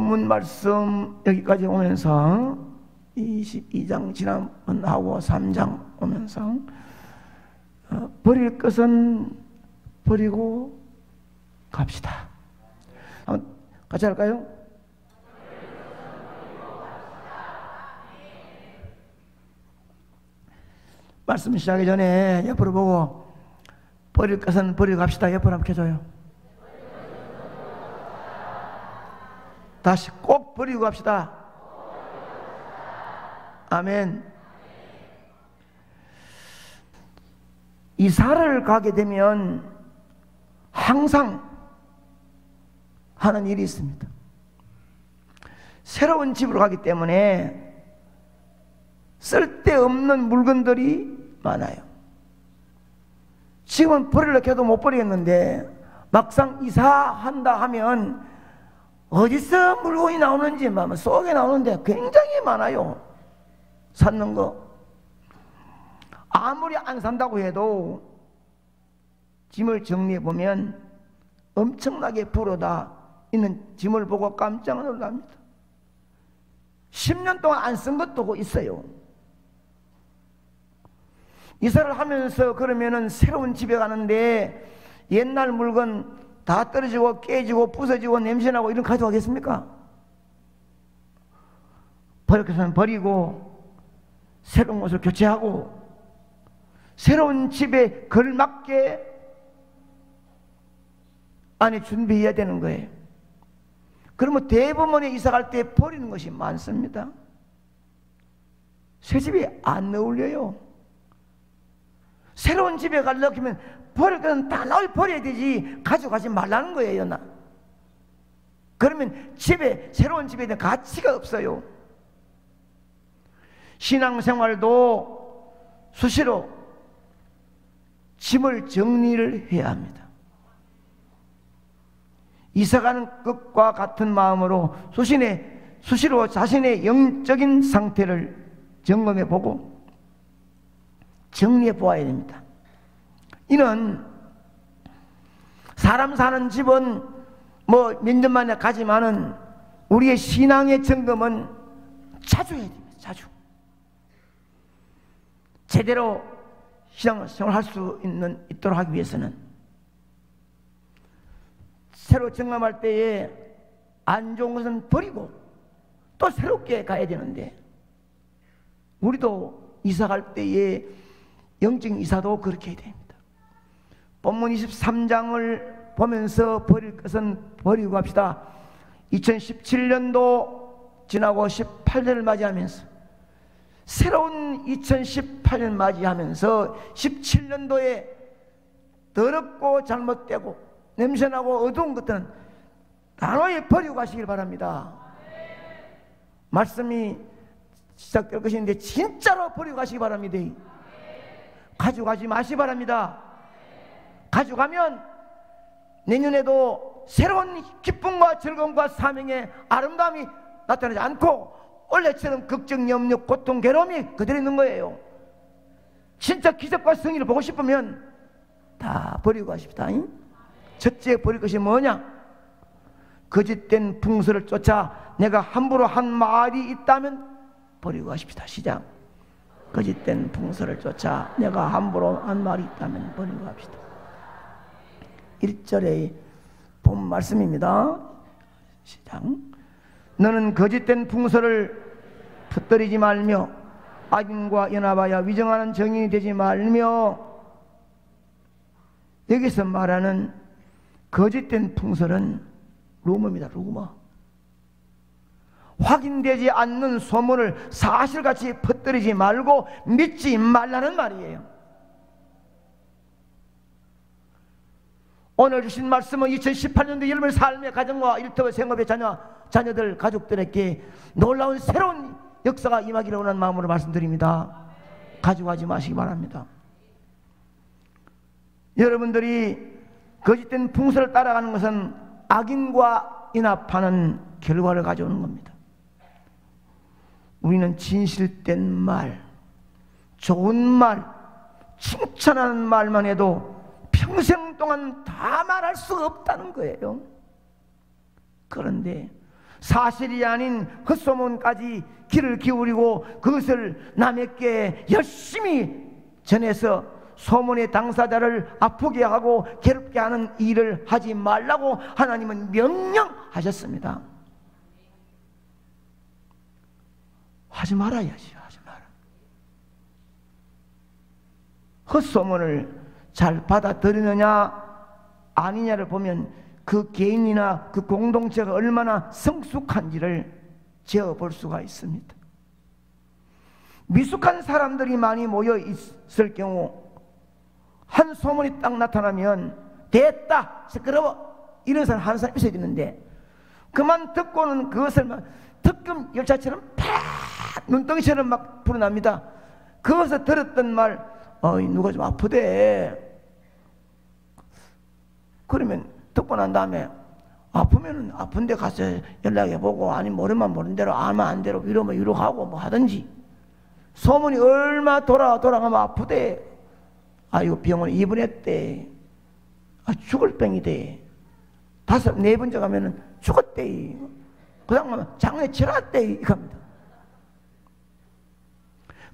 본문 말씀 여기까지 오면서 22장 지난번하고 3장 오면서 버릴 것은 버리고 갑시다. 한번 같이 할까요? 말씀 시작하기 전에 옆으로 보고 버릴 것은 버리고 갑시다. 옆으로 한번 켜줘요. 다시 꼭 버리고 갑시다. 아멘. 이사를 가게 되면 항상 하는 일이 있습니다. 새로운 집으로 가기 때문에 쓸데없는 물건들이 많아요. 지금은 버리려고 해도 못 버리겠는데 막상 이사한다 하면 어디서 물건이 나오는지 속에 나오는데 굉장히 많아요. 샀는 거 아무리 안 산다고 해도 짐을 정리해 보면 엄청나게 불어다 있는 짐을 보고 깜짝 놀랍니다. 10년 동안 안 쓴 것도 있어요. 이사를 하면서 그러면은 새로운 집에 가는데 옛날 물건 다 떨어지고 깨지고 부서지고 냄새나고 이런 거 가져가겠습니까? 버릴 것은 버리고 새로운 것을 교체하고 새로운 집에 걸맞게 안에 준비해야 되는 거예요. 그러면 대부분의 이사 갈 때 버리는 것이 많습니다. 새 집에 안 어울려요. 새로운 집에 가려고 하면 버릴 것은 다 버려야 되지 가져가지 말라는 거예요. 그러면 새로운 집에 대한 가치가 없어요. 신앙생활도 수시로 짐을 정리를 해야 합니다. 이사가는 것과 같은 마음으로 수시로 자신의 영적인 상태를 점검해 보고 정리해 보아야 됩니다. 이는 사람 사는 집은 몇 년 만에 가지만은 우리의 신앙의 점검은 자주 해야 됩니다. 자주. 제대로 신앙생활을 할 수 있도록 하기 위해서는 새로 점검할 때에 안 좋은 것은 버리고 또 새롭게 가야 되는데 우리도 이사 갈 때에 영적인 이사도 그렇게 해야 됩니다. 본문 23장을 보면서 버릴 것은 버리고 갑시다. 2017년도 지나고 18년을 맞이하면서 새로운 2018년 맞이하면서 17년도에 더럽고 잘못되고 냄새나고 어두운 것들은 단호히 버리고 가시길 바랍니다. 말씀이 시작될 것인데 진짜로 버리고 가시기 바랍니다. 가져가지 마시기 바랍니다. 가져가면 내년에도 새로운 기쁨과 즐거움과 사명의 아름다움이 나타나지 않고 원래처럼 걱정, 염려, 고통, 괴로움이 그대로 있는 거예요. 진짜 기적과 승리를 보고 싶으면 다 버리고 가십시다. 첫째 버릴 것이 뭐냐? 거짓된 풍설을 쫓아 내가 함부로 한 말이 있다면 버리고 가십시다. 시작. 거짓된 풍설을 쫓아 내가 함부로 한 말이 있다면 버리고 갑시다. 1절의 본 말씀입니다. 시작. 너는 거짓된 풍설을 퍼뜨리지 말며 악인과 연합하여 위정하는 정인이 되지 말며. 여기서 말하는 거짓된 풍설은 루머입니다. 루머. 확인되지 않는 소문을 사실같이 퍼뜨리지 말고 믿지 말라는 말이에요. 오늘 주신 말씀은 2018년도 여러분의 삶의 가정과 일터와 생업의 자녀들 가족들에게 놀라운 새로운 역사가 임하기를 원하는 마음으로 말씀드립니다. 가져가지 마시기 바랍니다. 여러분들이 거짓된 풍설을 따라가는 것은 악인과 인합하는 결과를 가져오는 겁니다. 우리는 진실된 말, 좋은 말, 칭찬하는 말만 해도 평생 동안 다 말할 수가 없다는 거예요. 그런데 사실이 아닌 헛소문까지 귀를 기울이고 그것을 남에게 열심히 전해서 소문의 당사자를 아프게 하고 괴롭게 하는 일을 하지 말라고 하나님은 명령하셨습니다. 하지 말아야지. 하지 마라. 헛소문을 잘 받아들이느냐 아니냐를 보면 그 개인이나 그 공동체가 얼마나 성숙한지를 재어볼 수가 있습니다. 미숙한 사람들이 많이 모여 있을 경우 한 소문이 딱 나타나면 됐다, 시끄러워, 이런 사람 한 사람 있어야 되는데 그만 듣고는 그것을 막 특급 열차처럼 팍 눈덩이처럼 막 불어납니다. 그것을 들었던 말, 누가 좀 아프대. 그러면 듣고 난 다음에 아프면은 아픈데 가서 연락해보고, 아니면 모르면 모른 대로, 알면 안 대로 위로면 위로하고 뭐 하든지. 소문이 얼마 돌아가면 아프대. 아이고 병원에 입원했대. 죽을 병이대. 4번 가면은 죽었대. 그 다음 장례 치렀대. 이겁니다.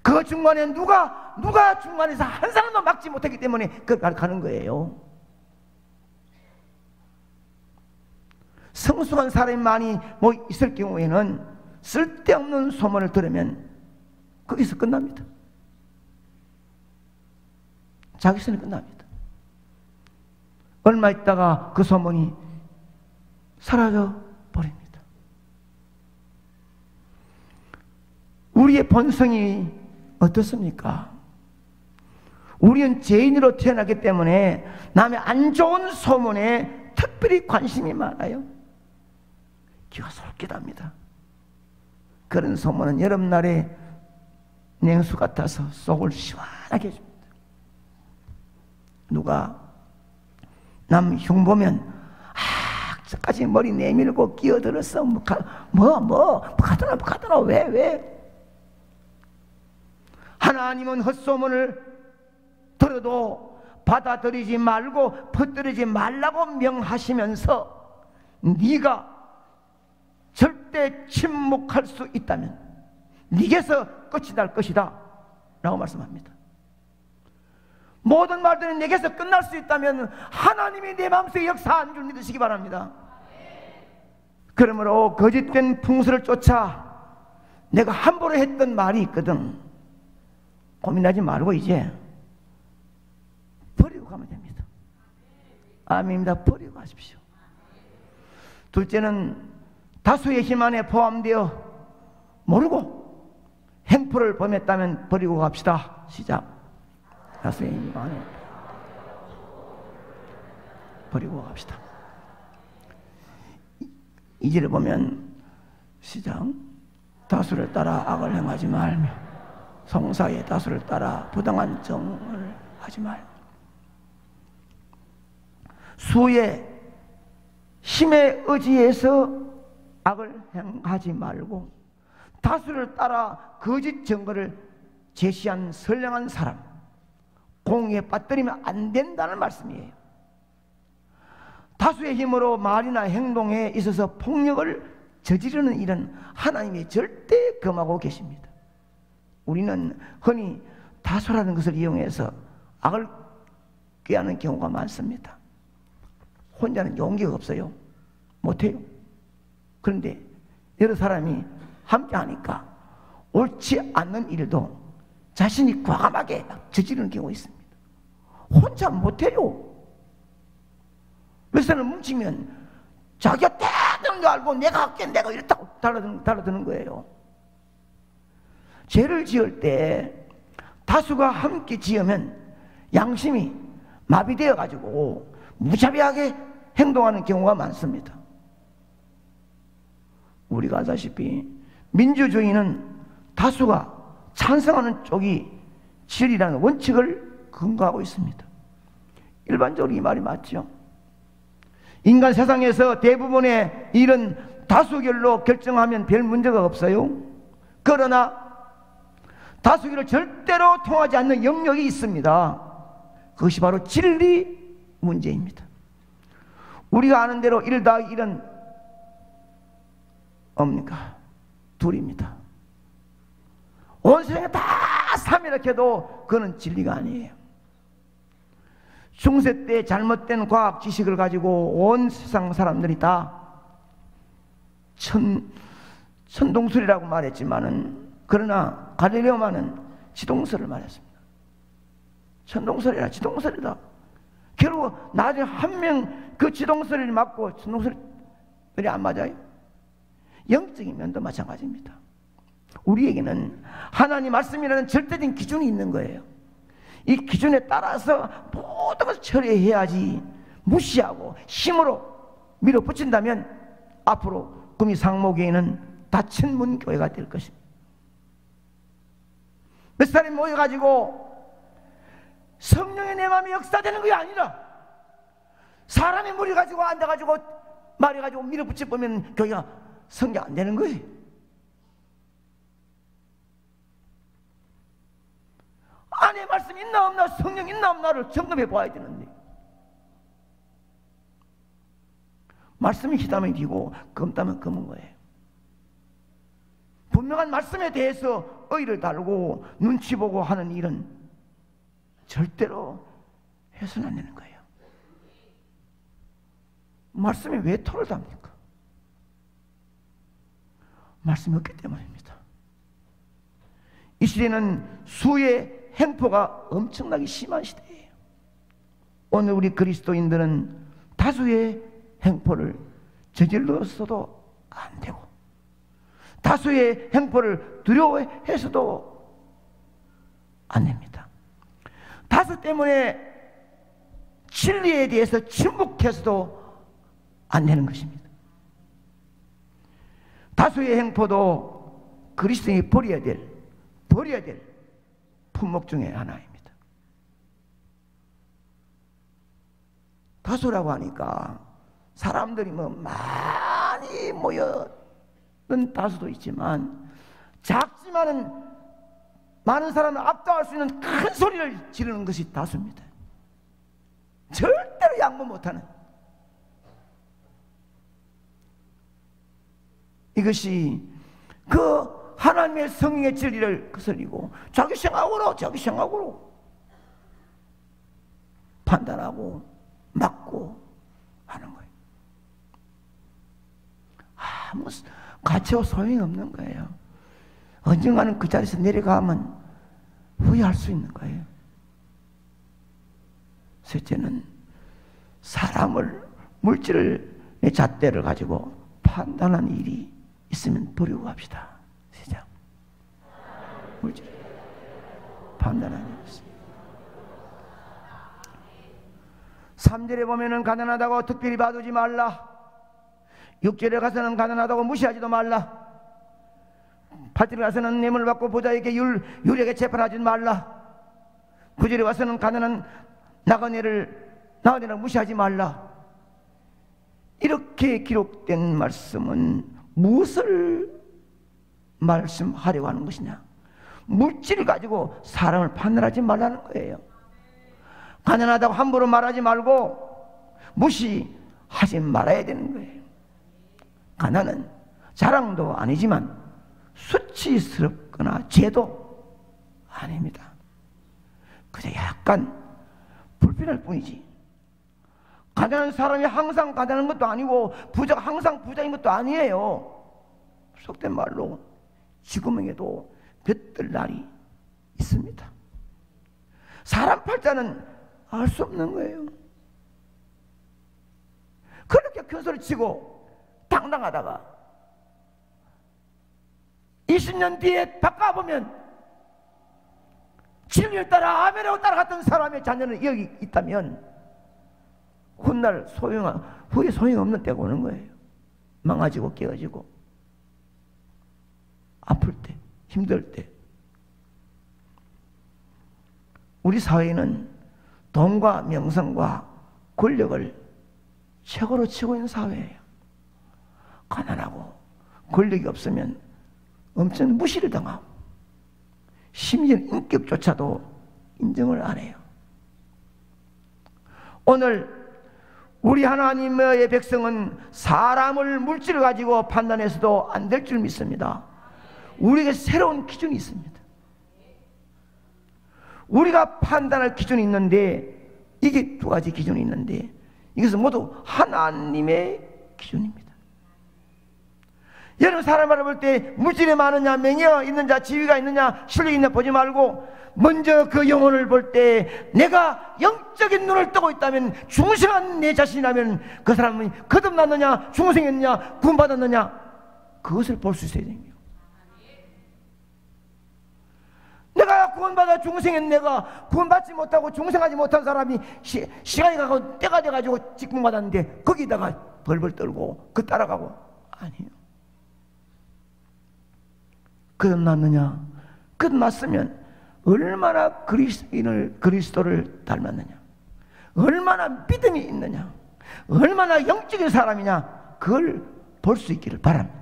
그 중간에 누가 중간에서 한 사람도 막지 못했기 때문에 그걸 가는 거예요. 성숙한 사람이 많이 뭐 있을 경우에는 쓸데없는 소문을 들으면 거기서 끝납니다. 자기 손에 끝납니다. 얼마 있다가 그 소문이 사라져 버립니다. 우리의 본성이 어떻습니까? 우리는 죄인으로 태어났기 때문에 남의 안 좋은 소문에 특별히 관심이 많아요. 귀가 솔깃 합니다. 그런 소문은 여름날에 냉수 같아서 속을 시원하게 해줍니다. 누가 남 흉 보면 저까지 머리 내밀고 끼어들었어. 가더라 왜? 하나님은 헛소문을 들어도 받아들이지 말고 퍼뜨리지 말라고 명하시면서 네가 절대 침묵할 수 있다면 네게서 끝이 날 것이다 라고 말씀합니다. 모든 말들은 내게서 끝날 수 있다면 하나님이 내 마음속에 역사한 줄 믿으시기 바랍니다. 그러므로 거짓된 풍수를 쫓아 내가 함부로 했던 말이 있거든, 고민하지 말고 이제 버리고 가면 됩니다. 아멘입니다. 버리고 가십시오. 둘째는 다수의 힘 안에 포함되어 모르고 행포를 범했다면 버리고 갑시다. 시작. 다수의 힘 안에 버리고 갑시다. 이 절을 보면 시작. 다수를 따라 악을 행하지 말며 송사의 다수를 따라 부당한 정을 하지 말며. 수의 힘에 의지해서 악을 행하지 말고 다수를 따라 거짓 증거를 제시한 선량한 사람, 공의에 빠뜨리면 안 된다는 말씀이에요. 다수의 힘으로 말이나 행동에 있어서 폭력을 저지르는 일은 하나님이 절대 금하고 계십니다. 우리는 흔히 다수라는 것을 이용해서 악을 꾀하는 경우가 많습니다. 혼자는 용기가 없어요. 못해요. 그런데 여러 사람이 함께 하니까 옳지 않는 일도 자신이 과감하게 저지르는 경우가 있습니다. 혼자 못해요. 몇 사람 뭉치면 자기가 대단한 거 알고 내가 할게, 내가 이랬다고 달라드는 거예요. 죄를 지을 때 다수가 함께 지으면 양심이 마비되어 가지고 무자비하게 행동하는 경우가 많습니다. 우리가 아다시피 민주주의는 다수가 찬성하는 쪽이 진리라는 원칙을 근거하고 있습니다. 일반적으로 이 말이 맞죠. 인간 세상에서 대부분의 일은 다수결로 결정하면 별 문제가 없어요. 그러나 다수결을 절대로 통하지 않는 영역이 있습니다. 그것이 바로 진리 문제입니다. 우리가 아는 대로 1 더하기 1은 뭡니까? 둘입니다. 온 세상에 다 삼위일체도 그거는 진리가 아니에요. 중세 때 잘못된 과학 지식을 가지고 온 세상 사람들이 다 천동설이라고 말했지만은, 그러나 갈릴레오만은 지동설을 말했습니다. 천동설이라 지동설이다. 결국 나중에 한 명 그 지동설을 맞고 천동설이 안 맞아요. 영적인 면도 마찬가지입니다. 우리에게는 하나님 말씀이라는 절대적인 기준이 있는 거예요. 이 기준에 따라서 모든 것을 처리해야지, 무시하고 힘으로 밀어붙인다면 앞으로 구미 상목교회는 닫힌 문 교회가 될 것입니다. 몇 사람이 모여가지고 성령의 내 마음이 역사되는 것이 아니라 사람의 무리 가지고 앉아가지고 말해가지고 밀어붙여보면 교회가 성장 안 되는 거예요. 안에 말씀 있나 없나, 성령 있나 없나를 점검해 봐야 되는데, 말씀이 희다면 희고 검다면 검은 거예요. 분명한 말씀에 대해서 의의를 다루고 눈치 보고 하는 일은 절대로 해서는 안 되는 거예요. 말씀에 왜 토를 답니까? 말씀이 없기 때문입니다. 이 시대는 수의 행포가 엄청나게 심한 시대예요. 오늘 우리 그리스도인들은 다수의 행포를 저질러서도 안 되고, 다수의 행포를 두려워해서도 안 됩니다. 다수 때문에 진리에 대해서 침묵해서도 안 되는 것입니다. 다수의 행포도 그리스도인이 버려야 될 품목 중에 하나입니다. 다수라고 하니까 사람들이 뭐 많이 모여는 다수도 있지만, 작지만은 많은 사람을 압도할 수 있는 큰 소리를 지르는 것이 다수입니다. 절대로 양보 못하는, 이것이 그 하나님의 성령의 진리를 거슬리고 자기 생각으로 판단하고 막고 하는 거예요. 아무 가치와 소용이 없는 거예요. 언젠가는 그 자리에서 내려가면 후회할 수 있는 거예요. 셋째는 사람을, 물질을, 내 잣대를 가지고 판단하는 일이 있으면 버리고 갑시다. 시작. 물질 판단하는 일이 있습니다. 3절에 보면은 가난하다고 특별히 봐두지 말라. 6절에 가서는 가난하다고 무시하지도 말라. 8절에 가서는 뇌물 받고 부자에게 유리하게 재판하지 말라. 9절에 가서는 가난한 나그네를 무시하지 말라. 이렇게 기록된 말씀은 무엇을 말씀하려고 하는 것이냐? 물질을 가지고 사람을 판단하지 말라는 거예요. 가난하다고 함부로 말하지 말고 무시하지 말아야 되는 거예요. 가난은 자랑도 아니지만 수치스럽거나 죄도 아닙니다. 그저 약간 불편할 뿐이지. 가난한 사람이 항상 가난한 것도 아니고 부자가 항상 부자인 것도 아니에요. 속된 말로 지구명에도 볕들 날이 있습니다. 사람 팔자는 알 수 없는 거예요. 그렇게 큰 소리 치고 당당하다가 20년 뒤에 바꿔보면 진리를 따라 아멘하고 따라갔던 사람의 자녀는 여기 있다면 훗날 후에 소용없는 때가 오는 거예요. 망가지고 깨어지고 아플 때, 힘들 때. 우리 사회는 돈과 명성과 권력을 최고로 치고 있는 사회예요. 가난하고 권력이 없으면 엄청 무시를 당하고 심지어 인격조차도 인정을 안 해요. 오늘 우리 하나님의 백성은 사람을 물질을 가지고 판단해서도 안 될 줄 믿습니다. 우리에게 새로운 기준이 있습니다. 우리가 판단할 기준이 있는데, 이게 두 가지 기준이 있는데, 이것은 모두 하나님의 기준입니다. 여러분, 사람을 볼 때 물질이 많으냐, 명예가 있느냐, 지위가 있느냐, 실력이 있느냐 보지 말고, 먼저 그 영혼을 볼 때 내가 영적인 눈을 뜨고 있다면, 중생한 내 자신이라면 그 사람은 거듭났느냐, 중생했느냐, 구원받았느냐, 그것을 볼 수 있어야 됩니다. 내가 구원받아 중생인 내가 구원받지 못하고 중생하지 못한 사람이 시간이 가고 때가 돼가지고 직분받았는데 거기다가 벌벌 떨고 그 따라가고, 아니에요. 거듭났느냐, 거듭났으면 얼마나 그리스도를 닮았느냐, 얼마나 믿음이 있느냐, 얼마나 영적인 사람이냐, 그걸 볼 수 있기를 바랍니다.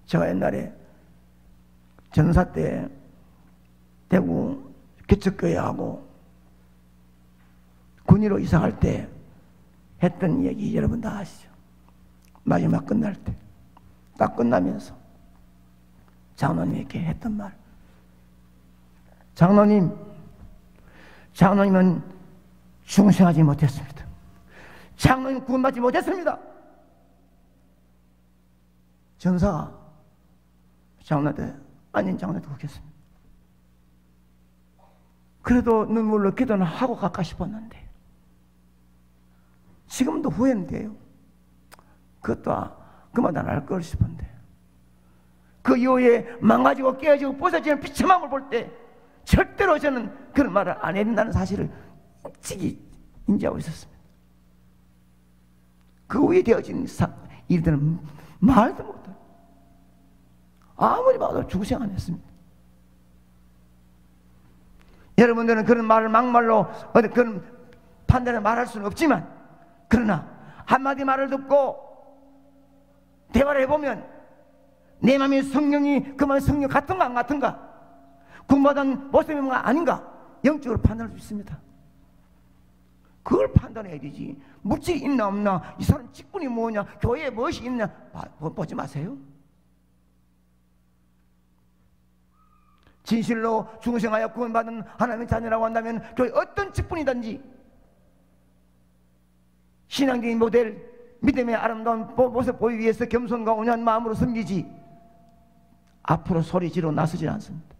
제가 옛날에 전사 때 대구 개척교회하고 군위로 이사갈 때 했던 얘기 여러분 다 아시죠? 마지막 끝날 때 딱 끝나면서 장로님에게 했던 말, 장로님은 중생하지 못했습니다. 장로님 구원받지 못했습니다. 전사가 장로한테, 아닌 장로한테 그랬습니다. 그래도 눈물로 기도는 하고 갈까 싶었는데 지금도 후회는 돼요. 그것도 그만 안 할 걸 싶은데, 그 이후에 망가지고 깨어지고 부서지는 비참함을 볼 때 절대로 저는 그런 말을 안 해야 된다는 사실을 일찍이 인지하고 있었습니다. 그 후에 되어진 일들은 말도 못해요. 아무리 봐도 중생 안 했습니다. 여러분들은 그런 말을 막말로 어디 그런 판단을 말할 수는 없지만, 그러나 한마디 말을 듣고 대화를 해보면 내 마음의 성령이 그 마음의 성령 같은가 안 같은가, 구원받은 모습인가 아닌가 영적으로 판단할 수 있습니다. 그걸 판단해야 되지. 물질이 있나 없나, 이 사람 직분이 뭐냐, 교회에 무엇이 있냐 보지 마세요. 진실로 중생하여 구원받은 하나님의 자녀라고 한다면 교회 어떤 직분이든지 신앙적인 모델, 믿음의 아름다운 모습 보이기 위해서 겸손과 온유한 마음으로 섬기지 앞으로 소리 지르고 나서지 않습니다.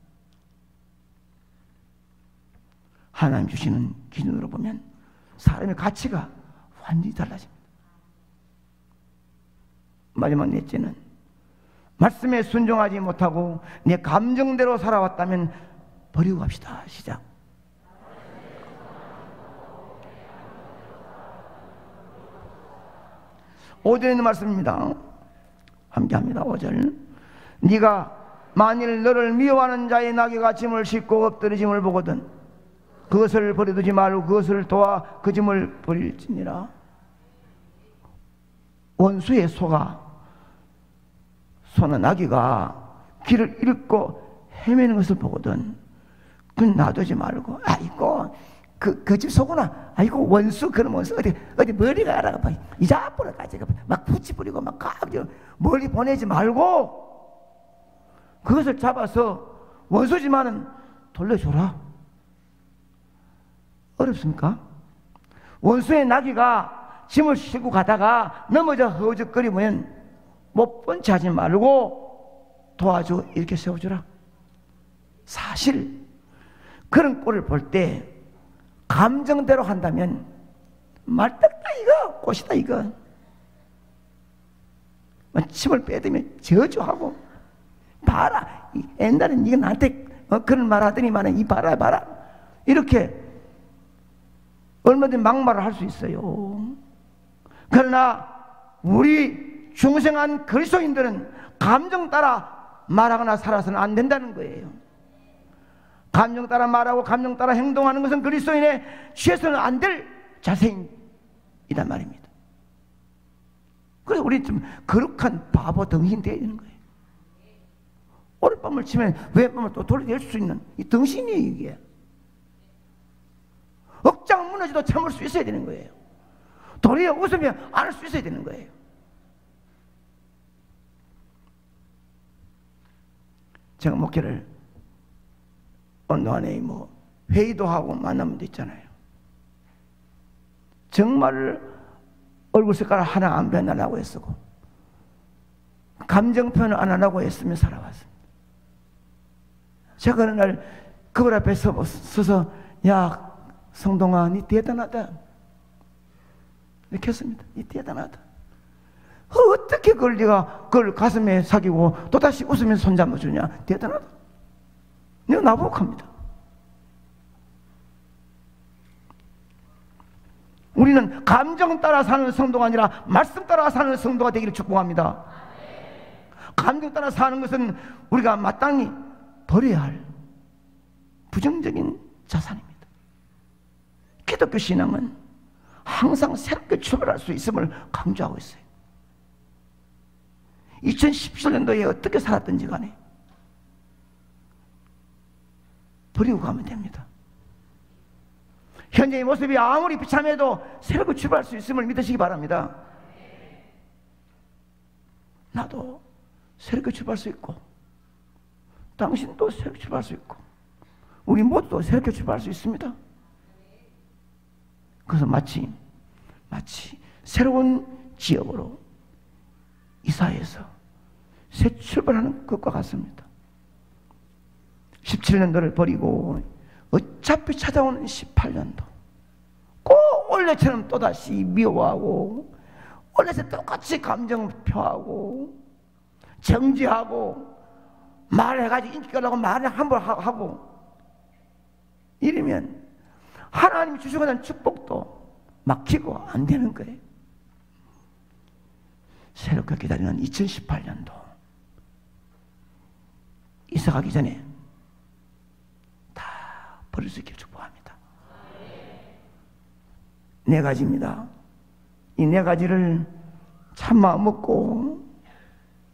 하나님 주시는 기준으로 보면 사람의 가치가 완전히 달라집니다. 마지막 넷째는 말씀에 순종하지 못하고 내 감정대로 살아왔다면 버리고 갑시다. 시작. 오절에 있는 말씀입니다. 함께합니다. 5절. 네가 만일 너를 미워하는 자의 나귀가 짐을 싣고 엎드러짐을 보거든 그것을 버려두지 말고 그것을 도와 그 짐을 버릴지니라. 원수의 소나 나귀가 길을 잃고 헤매는 것을 보거든 그건 놔두지 말고, 아이고 그 집 소구나, 아이고 원수, 그런 원수 어디 머리가 알아가 이제 앞으로 가지고 막 붙이 부리고 막 가지고 멀리 보내지 말고 그것을 잡아서 원수지만은 돌려줘라. 어렵습니까? 원수의 나귀가 짐을 싣고 가다가 넘어져 허우적거리면 못 본 체 하지 말고 도와줘, 이렇게 세워주라. 사실 그런 꼴을 볼 때 감정대로 한다면 말딱다 이거, 꽃이다 이거, 침을 빼대면 저주하고, 봐라 옛날엔 네가 나한테 그런 말 하더니만 이 봐라 이렇게 얼마든지 막말을 할 수 있어요. 그러나 우리 중생한 그리스도인들은 감정 따라 말하거나 살아서는 안 된다는 거예요. 감정 따라 말하고 감정 따라 행동하는 것은 그리스도인의 취해서는 안 될 자세이단 말입니다. 그래서 우리 좀 거룩한 바보 덩신 되어야 되는 거예요. 오른밤을 치면 왼밤을 또 돌려낼 수 있는 이 덩신이에요. 이게 억장 무너져도 참을 수 있어야 되는 거예요. 도리어 웃으면 안 할 수 있어야 되는 거예요. 제가 목회를 어느 동안에 회의도 하고 만나면 있잖아요. 정말 얼굴 색깔 하나 안 변하라고 했었고 감정 표현을 안 하라고 했으면 살아왔습니다. 제가 어느 날 그걸 앞에 서서 야 성동아 니 대단하다 이렇게 했습니다. 니 대단하다. 어떻게 그걸 네가 그걸 가슴에 사귀고 또다시 웃으면서 손잡아주냐. 대단하다. 내가 나보고 합니다. 우리는 감정 따라 사는 성도가 아니라 말씀 따라 사는 성도가 되기를 축복합니다. 감정 따라 사는 것은 우리가 마땅히 버려야 할 부정적인 자산입니다. 기독교 신앙은 항상 새롭게 출발할 수 있음을 강조하고 있어요. 2017년도에 어떻게 살았든지 간에 버리고 가면 됩니다. 현재의 모습이 아무리 비참해도 새롭게 출발할 수 있음을 믿으시기 바랍니다. 나도 새롭게 출발할 수 있고 당신도 새롭게 출발할 수 있고 우리 모두도 새롭게 출발할 수 있습니다. 그래서 마치 새로운 지역으로 이사해서 새 출발하는 것과 같습니다. 17년도를 버리고 어차피 찾아오는 18년도 꼭 원래처럼 또다시 미워하고 원래처럼 똑같이 감정 표하고 정지하고 말해가지고 인기 끌려고 말을 함부로 하고 이러면 하나님이 주시고 난 축복도 막히고 안 되는 거예요. 새롭게 기다리는 2018년도 이사 가기 전에 다 버릴 수 있기를 축복합니다. 네 가지입니다. 이 네 가지를 참 마음 먹고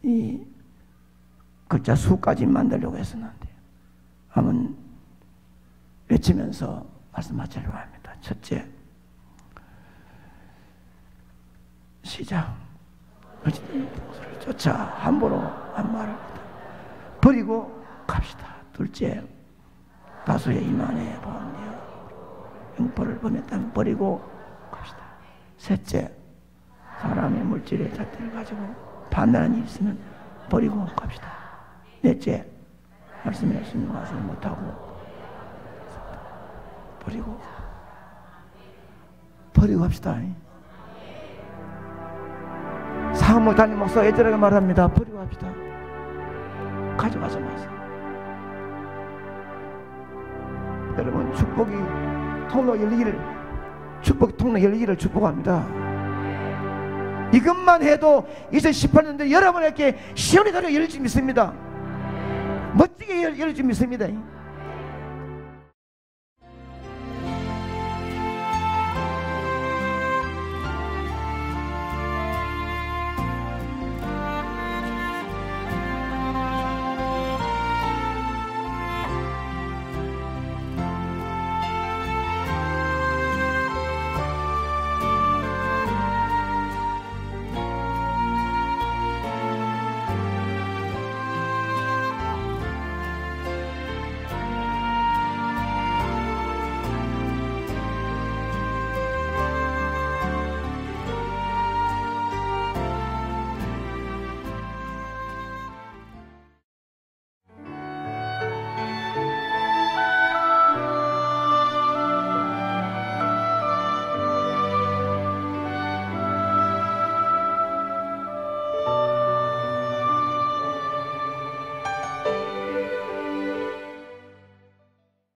이 글자 수까지 만들려고 했었는데 한번 외치면서 말씀하시려고 합니다. 첫째, 시작. 목소리를 쫓아 함부로 한 말을 버리고 갑시다. 둘째, 다수의 이만의 보험료 형벌을 보냈다면 버리고 갑시다. 셋째, 사람의 물질의 잣대를 가지고 판단하는 일이 있으면 버리고 갑시다. 넷째, 말씀에 순종하지 못하고 버리고 갑시다. 사모 담임 목사 애절하게 말합니다. 버리고 갑시다. 가져가지 마세요. 여러분 축복이 통로 열리기를 축복합니다. 이것만 해도 2018년도에 여러분에게 시원히 열릴 줄 믿습니다. 멋지게 열릴 줄 믿습니다.